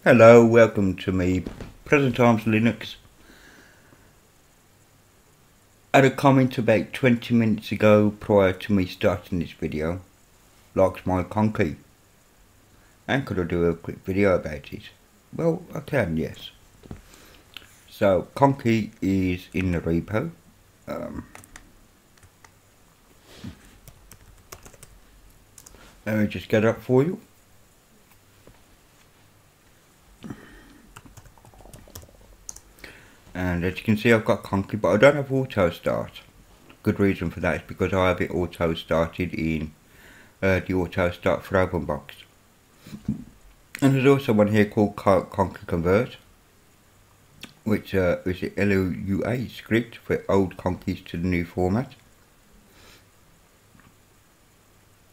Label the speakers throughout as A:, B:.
A: Hello, welcome to me, Present Times Linux. I had a comment about 20 minutes ago prior to me starting this video. Likes my conky. And could I do a quick video about it? Well, I can, yes. So, conky is in the repo. Let me just get it up for you. And as you can see, I've got conky, but I don't have auto start. Good reason for that is because I have it auto started in the auto start for OpenBox. And there's also one here called conky convert, which is the LUA script for old conkies to the new format.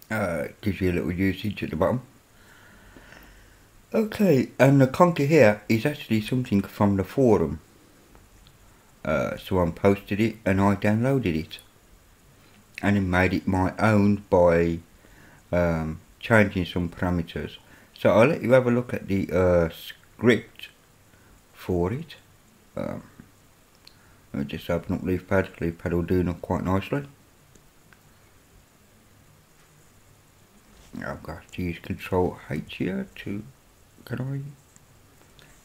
A: Gives you a little usage at the bottom. Okay, and the conky here is actually something from the forum. Someone posted it and I downloaded it and then made it my own by changing some parameters. So I'll let you have a look at the script for it. Let me just open up LeafPad. LeafPad will do it quite nicely. I've got to use Control H here to, can I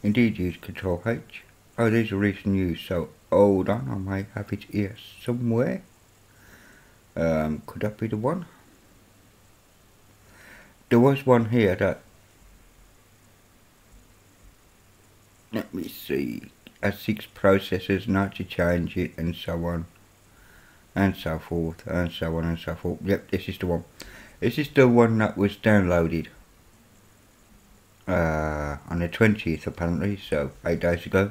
A: indeed use Control H? Oh, these are recent use, so hold on, I may have it here somewhere. Could that be the one? There was one here that, let me see, has 6 processors, now to change it, and so on, and so forth, and so on and so forth. Yep, this is the one. This is the one that was downloaded on the 20th apparently, so 8 days ago.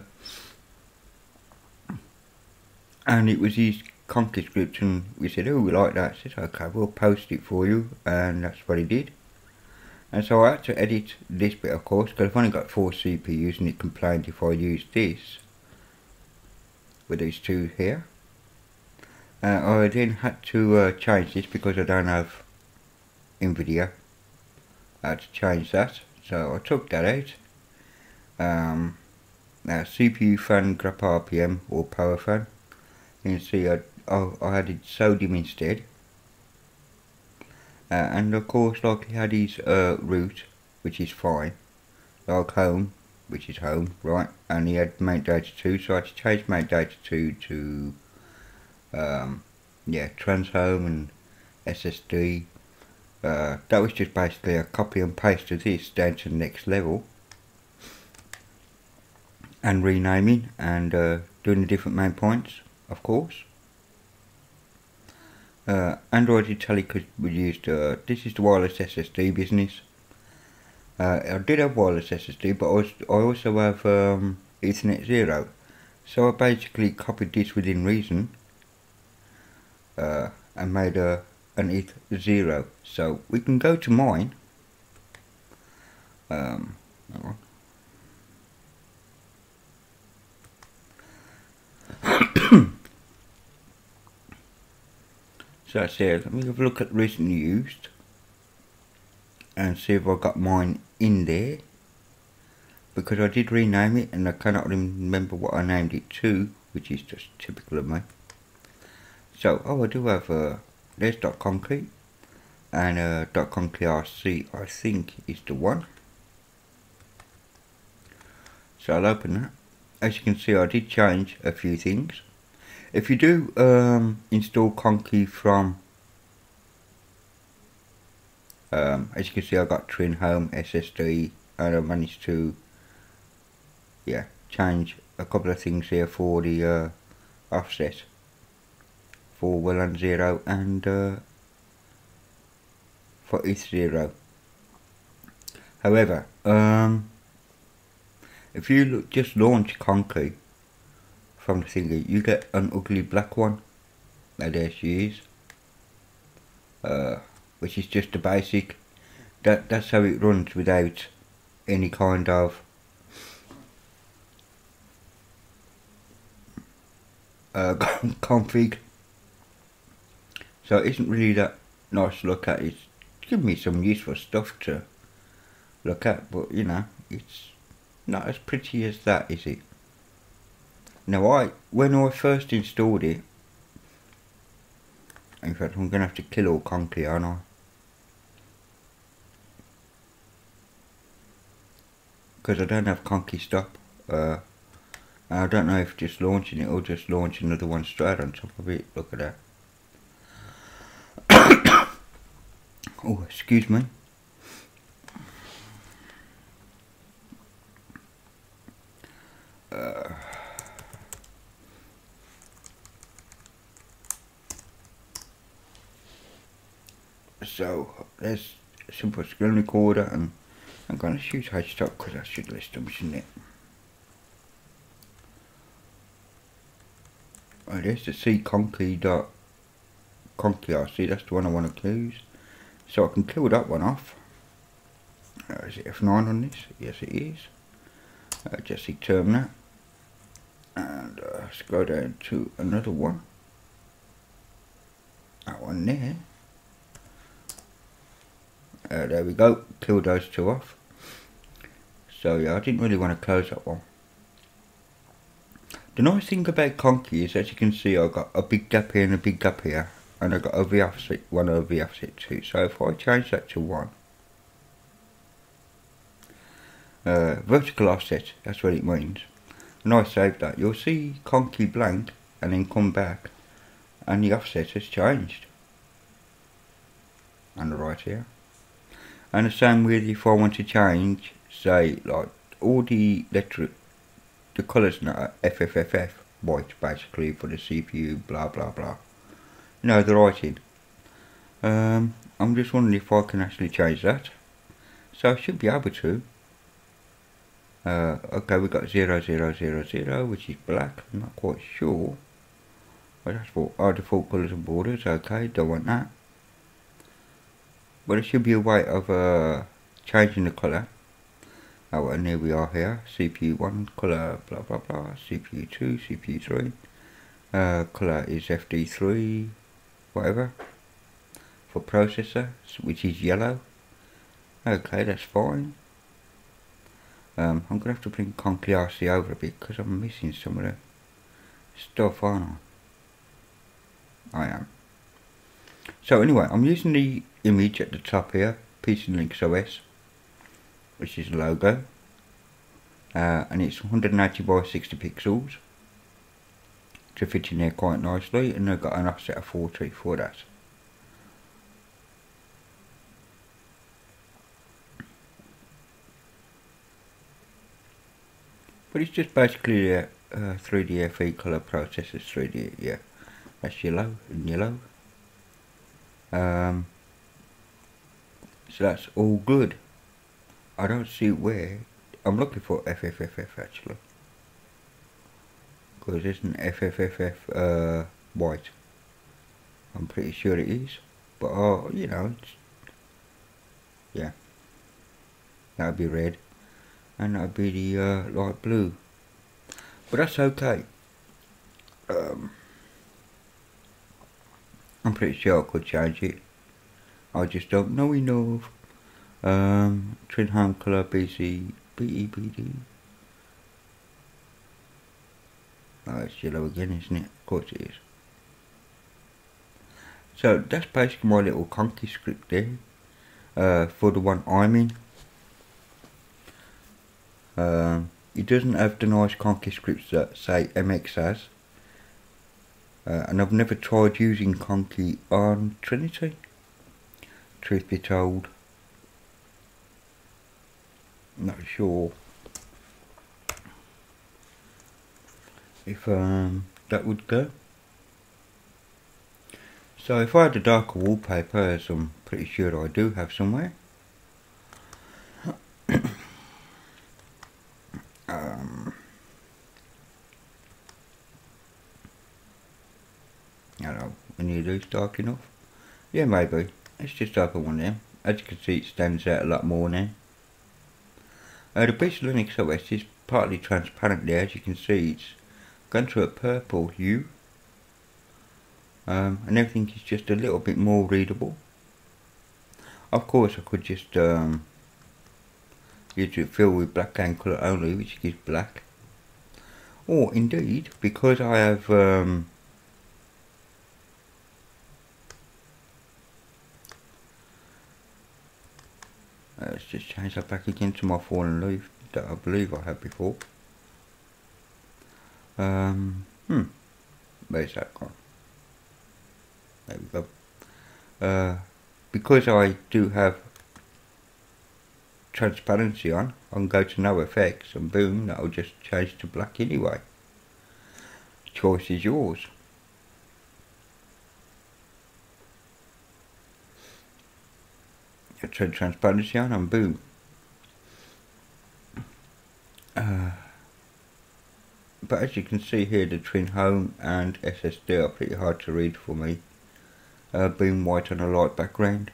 A: And it was his conky script, and we said, oh, we like that. I said, okay, we'll post it for you, and that's what he did. And so I had to edit this bit, of course, because I've only got 4 CPUs, and it complained if I use this with these 2 here. I then had to change this because I don't have NVIDIA. I had to change that, so I took that out. Now CPU fan grab RPM or power fan. You can see I added sodium instead. And of course, like he had his root, which is fine. Like home, which is home, right? And he had mount data 2, so I had to change mount data 2 to yeah, trans home and SSD. That was just basically a copy and paste of this down to the next level. And renaming and doing the different main points, of course. Android Italy could be used. This is the wireless SSD business. I did have wireless SSD, but I also have Ethernet 0. So I basically copied this within reason and made an Ethernet 0. So we can go to mine. Hang on. So that's it. Let me have a look at recently used and see if I got mine in there, because I did rename it and I cannot remember what I named it to, which is just typical of me. So, oh, I do have there's .conky and .conky.rc, I think is the one. So I'll open that. As you can see, I did change a few things. If you do install conky from, as you can see, I got Trin Home SSD, and I managed to, yeah, change a couple of things here for the offset for WLAN 0 and for ETH0. However, if you just launch conky from the thingy, you get an ugly black one. Now there she is, which is just a basic. That's how it runs without any kind of config. So it isn't really that nice to look at. It's giving me some useful stuff to look at, but you know, it's Not as pretty as that, is it? Now when I first installed it, in fact I'm going to have to kill all conky, aren't I? Because I don't have conky stop. I don't know if just launching it or just launch another one straight on top of it. Look at that. Oh, excuse me. So there's a simple screen recorder, and I'm going to shoot H-stop because I should list them, shouldn't it? Oh, there's the C conky RC, that's the one I want to use. So I can kill that one off. Is it F9 on this? Yes it is. Just term that. And let's go down to another one. That one there. There we go, kill those two off. So yeah, I didn't really want to close that one. The nice thing about conky is, as you can see, I've got a big gap here and a big gap here, and I've got a V offset, one over V offset too. So if I change that to 1, vertical offset, that's what it means. And I save that, you'll see conky blank and then come back and the offset has changed. And right here. And the same with if I want to change, say, like all the the colours now, FFFF, white basically for the CPU, blah blah blah. You know, the writing. I'm just wondering if I can actually change that. So I should be able to. Okay, we've got 0000, which is black. I'm not quite sure. But that's for our default colours and borders. Okay, don't want that. But there should be a way of changing the colour. Oh, and here we are here. CPU 1 colour, blah blah blah. CPU 2, CPU 3. Colour is FD3, whatever. For processor, which is yellow. Okay, that's fine. I'm going to have to bring conky RC over a bit because I'm missing some of the stuff, aren't I? I am. So anyway, I'm using the image at the top here, PC Linux OS, which is the logo, and it's 180 by 60 pixels to fit in there quite nicely, and I've got an offset of 40 for that. But it's just basically a 3D FE colour processors, 3D, yeah, that's yellow and yellow. So that's all good. I don't see where. I'm looking for FFFF actually, because there's an FFFF white. I'm pretty sure it is, but you know, yeah, that'd be red, and that'd be the light blue. But that's okay. I'm pretty sure I could change it. I just don't know enough. Trim home colour BC BEBD. Oh, it's yellow again, isn't it? Of course it is. So that's basically my little conky script there. For the one I'm in. It doesn't have the nice conky scripts that say MX has. And I've never tried using conky on Trinity, truth be told. Not sure if that would go. So if I had a darker wallpaper, as I'm pretty sure I do have somewhere, I don't know, any of these dark enough? Yeah, maybe. Let's just open one of them. As you can see, it stands out a lot more now. The PC Linux OS is partly transparent there. As you can see, it's gone to a purple hue. And everything is just a little bit more readable. Of course, I could just is to fill with black cane colour only, which gives black. Or indeed, because I have let's just change that back again to my fallen leaf that I believe I had before. Where's that gone? There we go. Because I do have transparency on, I can go to no effects and boom, that'll just change to black anyway. Choice is yours. You turn transparency on and boom. But as you can see here, the Twin Home and SSD are pretty hard to read for me, being white on a light background.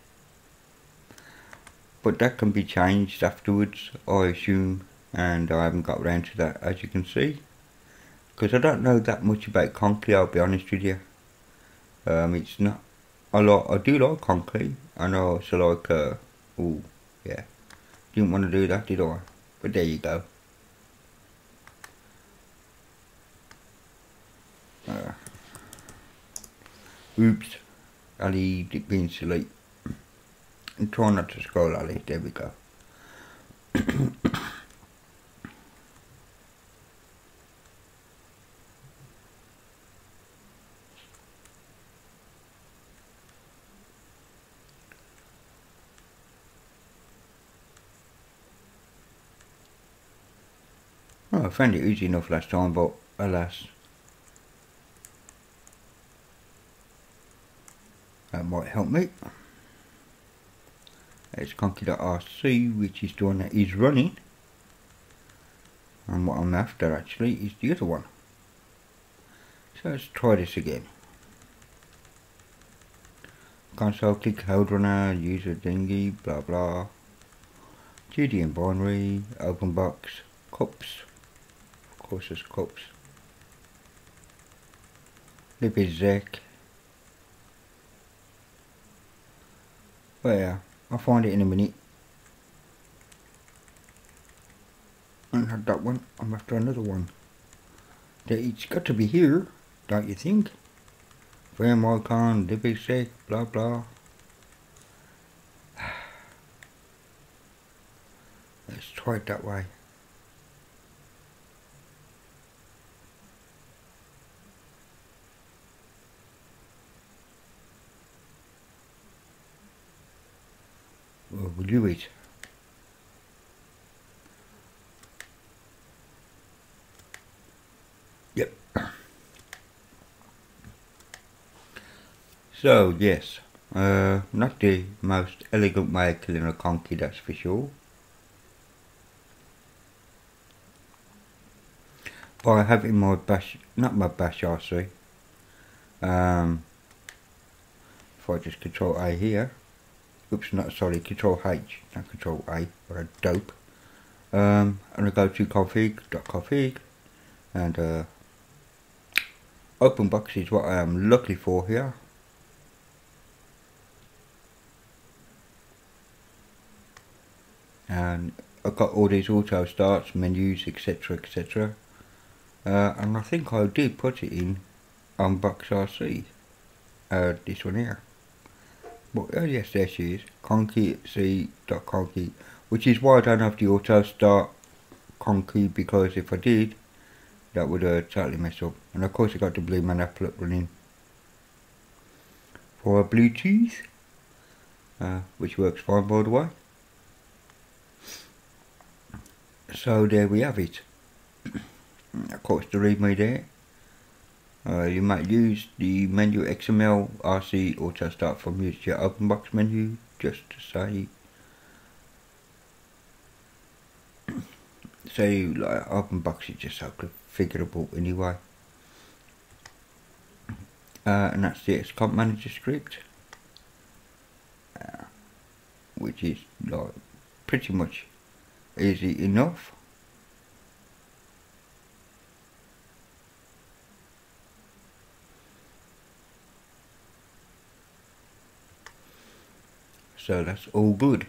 A: But that can be changed afterwards, I assume, and I haven't got around to that, as you can see. Because I don't know that much about conky, I'll be honest with you. It's not a lot. I do like conky. I know it's like, oh yeah, didn't want to do that, did I? But there you go. Oops, Ali being silly. And try not to scroll, Ali. There we go. Oh, I found it easy enough last time, but alas. That might help me. It's conky.rc, which is the one that is running. And what I'm after actually is the other one. So let's try this again. Console, click hold runner, user dinghy, blah blah. GDN binary, open box, cups. Of course there's cups. Libizek. Well, yeah, I'll find it in a minute. I haven't had that one, I'm after another one. It's got to be here, don't you think? Frame icon, Libizek, blah blah. Let's try it that way. Well, we'll do it. Yep. So yes, not the most elegant way of killing a conky, that's for sure. But I have it in my bash, not my bash RC. If I just control A here, oops, not sorry, control H, not control A, what a dope. And I go to config.config and open box is what I am looking for here. And I've got all these auto starts, menus, etc, etc. And I think I did put it in on box RC, this one here. But oh yes, there she is, conky.conky, which is why I don't have the auto start conky, because if I did, that would totally mess up. And of course I got the blue man apple up running for Bluetooth, which works fine by the way. So there we have it. Of course the readme there. You might use the menu XML RC auto start from your open box menu, just to say like open box is just so configurable anyway. And that's the XComp manager script, which is like pretty much easy enough. So that's all good.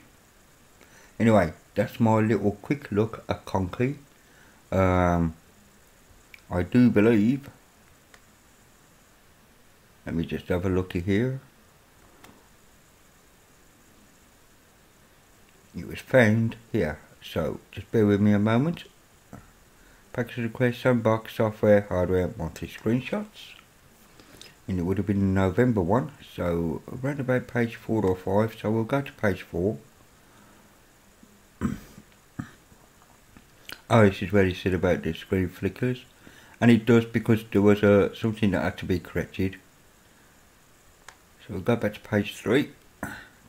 A: Anyway, that's my little quick look at conky. I do believe, let me just have a looky here. It was found here, so just bear with me a moment. Package request, sandbox, software, hardware, monthly screenshots. And it would have been the November one, so around about page 4 or 5, so we'll go to page 4. Oh, this is where he said about the screen flickers. And it does, because there was something that had to be corrected. So we'll go back to page 3.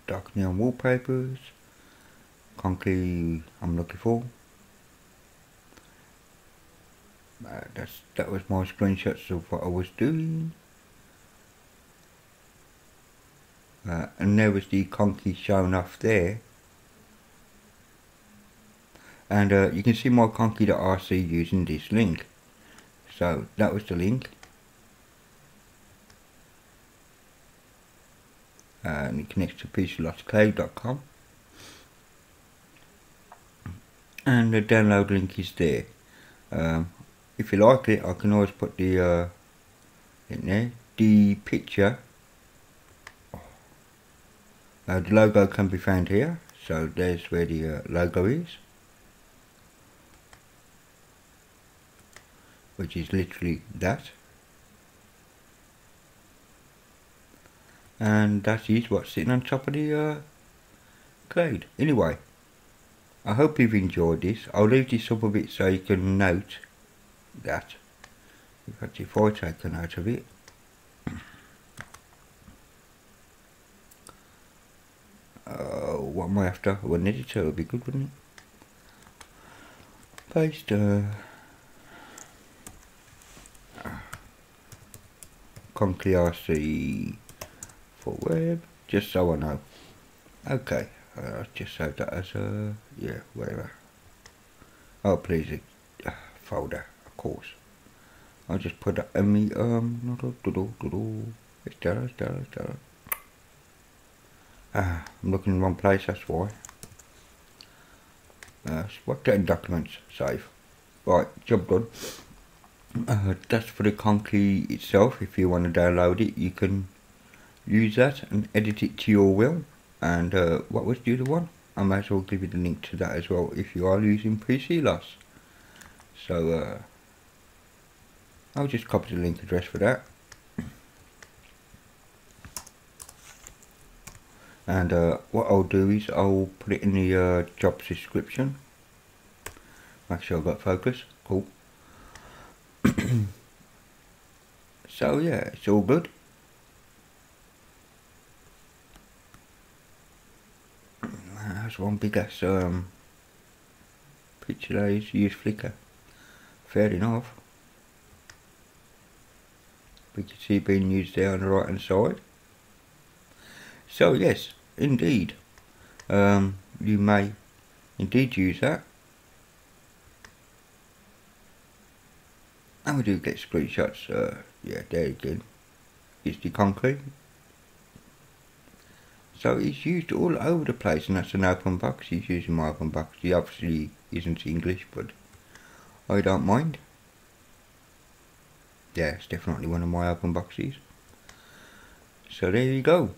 A: Dark neon wallpapers. Conky I'm looking for. That was my screenshots of what I was doing. And there was the conky shown off there. And you can see my conky.rc using this link. So that was the link. And it connects to pclotscloud.com. And the download link is there. If you like it, I can always put the in there. The picture, the logo can be found here. So there's where the logo is, which is literally that. And that is what's sitting on top of the cloud. Anyway, I hope you've enjoyed this. I'll leave this up a bit so you can note that. In fact, if I take a note of it. What am I after? One editor would be good, wouldn't it? Paste conky RC for web, just so I know. Okay, I'll just save that as a, yeah, whatever. Oh, please, folder, of course. I'll just put that in me, I'm looking in the wrong place, that's why. What getting documents, save. Right, job done. That's for the conky itself. If you want to download it, you can use that and edit it to your will. And what was the other one? I might as well give you the link to that as well if you are using PC Loss. So I'll just copy the link address for that. And what I'll do is I'll put it in the job description. Make sure I've got focus. Cool. So yeah, it's all good. That's one big ass picture there is use flicker. Fair enough. We can see it being used there on the right hand side. So yes, indeed, you may indeed use that. And we do get screenshots, yeah, there again. It's the conky. So it's used all over the place, and that's an open box. He's using my open box. He obviously isn't English, but I don't mind. Yeah, it's definitely one of my open boxes. So there you go.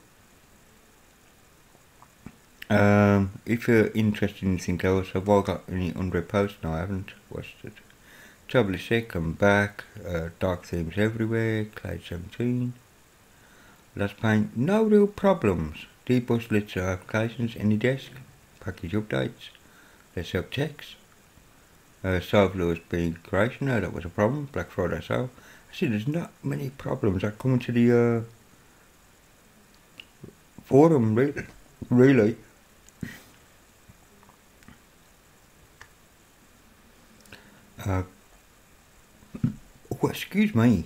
A: If you're interested in anything else, have I got any 100 posts? No, I haven't. What's it? Trouble is sick, I'm back. Dark themes everywhere. Cloud 17. Last paint. No real problems. Debus list applications. AnyDesk. Package updates. Let's help checks. Solve laws being creation. No, that was a problem. Black Friday sale. I see there's not many problems that come into the forum really. Oh, excuse me.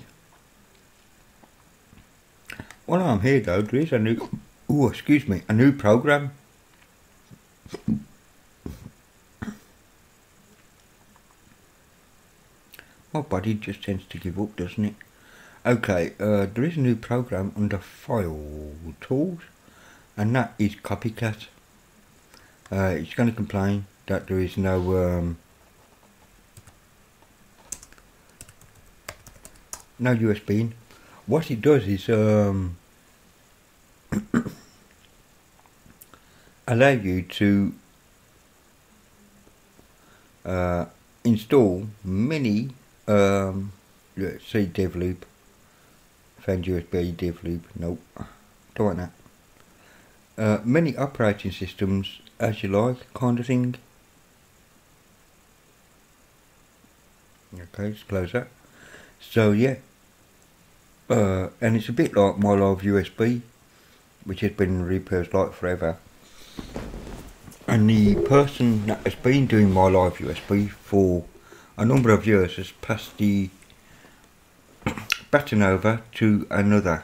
A: While I'm here though, there is a new, oh, excuse me, a new program. My body just tends to give up, doesn't it? Okay, there is a new program under File Tools, and that is Copycat. It's going to complain. that there is no no USB in. What it does is allow you to install many let's say Devloop, found USB Devloop, nope, don't want that. Many operating systems as you like, kind of thing. Okay, let's close that. So yeah, and it's a bit like my live USB, which has been repurposed like forever. And the person that has been doing my live USB for a number of years has passed the baton over to another,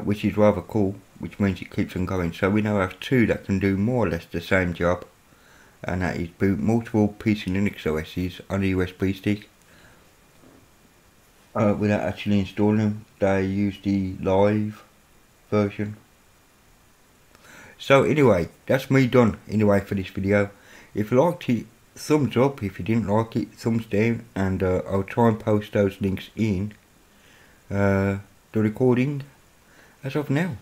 A: which is rather cool, which means it keeps on going. So we now have two that can do more or less the same job, and that is boot multiple PC Linux OSs on a USB stick without actually installing them. They use the live version. So anyway, that's me done anyway for this video. If you liked it, thumbs up. If you didn't like it, thumbs down, and I'll try and post those links in the recording as of now.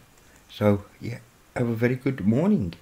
A: So yeah, have a very good morning.